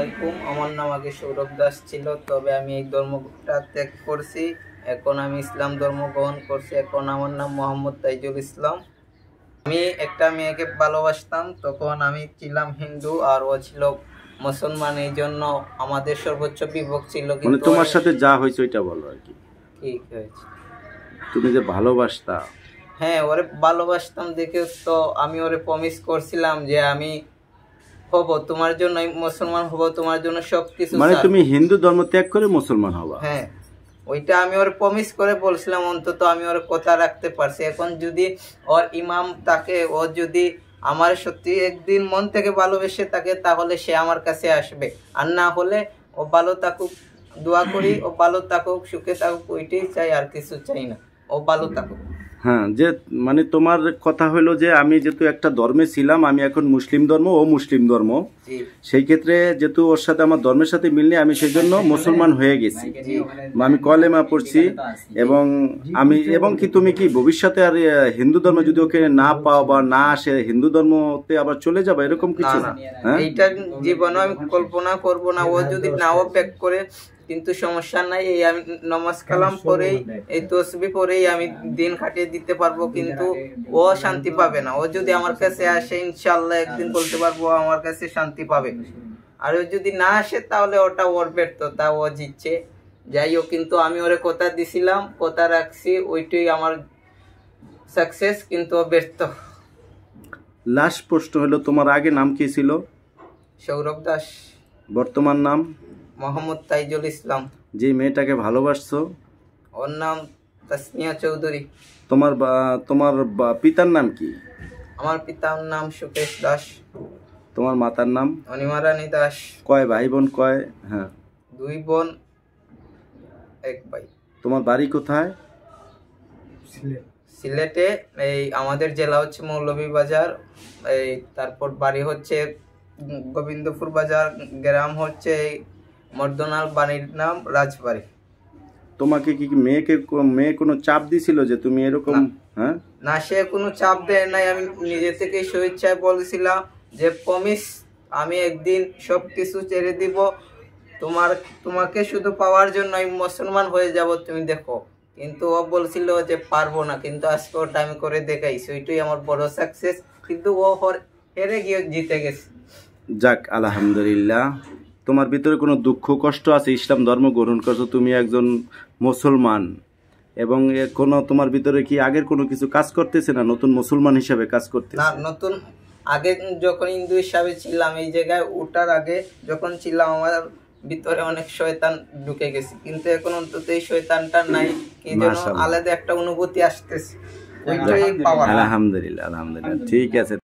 আলাইকুম। আমার নাম আগে সৌরভ দাস ছিল, তবে আমি এই ধর্মটা ত্যাগ করছি। এখন আমি ইসলাম ধর্ম গ্রহণ করছি। এখন আমার নাম মোহাম্মদ তাইজুল ইসলাম। আমি একটা মেয়েকে ভালোবাসতাম, তখন আমি ছিলাম হিন্দু আর ও ছিল মুসলমান। এই জন্য আমাদের সর্বোচ্চ বিভক্ত ছিল। মানে তোমার সাথে যা হয়েছে ওইটা বলো আর কি। ঠিক হয়েছে। তুমি যে ভালোবাসতা? হ্যাঁ, ওরে ভালোবাসতাম দেখে তো আমি ওরে প্রমিস করছিলাম যে আমি হব তোমার জন্য, মুসলমান হব তোমার জন্য, সবকিছু। মানে তুমি হিন্দু ধর্ম ত্যাগ করে মুসলমান হবা? হ্যাঁ, ওইটা আমি ওর প্রমিস করে বলছিলাম, অন্তত আমি ওর কথা রাখতে পারছি। এখন যদি ওর ইমাম তাকে, ও যদি আমার সত্যি একদিন মন থেকে ভালোবেসে থাকে, তাহলে সে আমার কাছে আসবে। আর না হলে ও ভালো থাকুক, দোয়া করি ও ভালো থাকুক, সুখে থাকুক, ওইটাই চাই, আর কিছু চাই না। ও ভালো থাকুক। হ্যাঁ, যে মানে তোমার কথা হলো যে আমি যেহেতু একটা ধর্মে ছিলাম, আমি এখন মুসলিম ধর্ম, ও মুসলিম ধর্ম, সেই ক্ষেত্রে যেহেতু ওর সাথে আমার ধর্মের সাথে মিললে আমি সেই জন্য মুসলমান হয়ে গেছি। আমি কলেমা পড়ছি এবং কি তুমি কি ভবিষ্যতে আর হিন্দু ধর্ম যদি ওকে না পাও বা না আসে, হিন্দু ধর্মতে আবার চলে যাবে এরকম কিছু? হ্যাঁ, এইটা জীবনে আমি কল্পনা করব না। ও যদি নাও প্যাক করে, কিন্তু সমস্যা নাই, এই আমি নামাজ কালাম পড়েই, এই তসবিহ পড়েই আমি দিন কাটিয়ে দিতে পারবো, কিন্তু ও শান্তি পাবে না। ও যদি আমার কাছে আসে, ইনশাআল্লাহ একদিন বলতে পারবো আমার কাছে শান্তি পাবে। আর ও যদি না আসে, তাহলে ওটা ওর ব্যর্থতা, ও জিতছে। যাই হোক, কিন্তু আমি ওরে কথা দিছিলাম, কথা রাখছি, ওইটাই আমার সাকসেস, কিন্তু ও ব্যর্থ। লাস্ট প্রশ্ন হলো, তোমার আগে নাম কি ছিল? সৌরভ দাস। বর্তমান নাম? মোহাম্মদ তাইজুল ইসলাম। যে মেয়েটাকে ভালোবাসছো ওর নাম তাসনিয়া চৌধুরী। তোমার পিতার নাম কি? আমার পিতার নাম সুকেশ দাস। তোমার মাতার নাম? অনিমা রানী দাস। কয় ভাই বোন? কয়? হ্যাঁ, 2 বোন, 1 ভাই। তোমার বাড়ি কোথায়? সিলেটে। এই আমাদের জেলা হচ্ছে মৌলভীবাজার। এই তারপর বাড়ি হচ্ছে গোবিন্দপুর বাজার, গ্রাম হচ্ছে মর্দনাল, বাড়ির নাম রাজবাড়ি। তোমাকে কি মেয়ে কোনো চাপ দিছিল যে তুমি এরকম? হ্যাঁ, না, সে কোনো চাপ দেয় নাই। আমি নিজে থেকে স্বেচ্ছায় বলেছিলাম যে প্রমিস, আমি একদিন সবকিছু ছেড়ে দিব, তোমাকে শুধু পাওয়ার জন্য আমি মুসলমান হয়ে যাব, তুমি দেখো। কিন্তু ও বলছিল যে পারবো না, কিন্তু আজকে ওটা আমি করে দেখাইছি, ওইটাই আমার বড় সাকসেস। কিন্তু ও হেরে গিয়ে জিতে গেছে। যাক, আলহামদুলিল্লাহ। তোমার ভিতরে কোনো দুঃখ কষ্ট আছে? ইসলাম ধর্ম গ্রহণ করছো, তুমি একজন মুসলমান, এবং কোনো তোমার ভিতরে কি আগের কোনো কিছু কাজ করতেছে না নতুন মুসলমান হিসাবে কাজ করতে? না, নতুন আগে যখন হিন্দু হিসাবে ছিলাম, এই জায়গায় ওঠার আগে যখন ছিলাম, আমার ভিতরে অনেক শয়তান ঢুকে গেছে, কিন্তু এখন অন্তত এই শয়তানটা নাই। কি যেন আলাদা একটা অনুভূতি আসতেছে, ওইটাই পাওয়া। আলহামদুলিল্লাহ, আলহামদুলিল্লাহ। ঠিক আছে।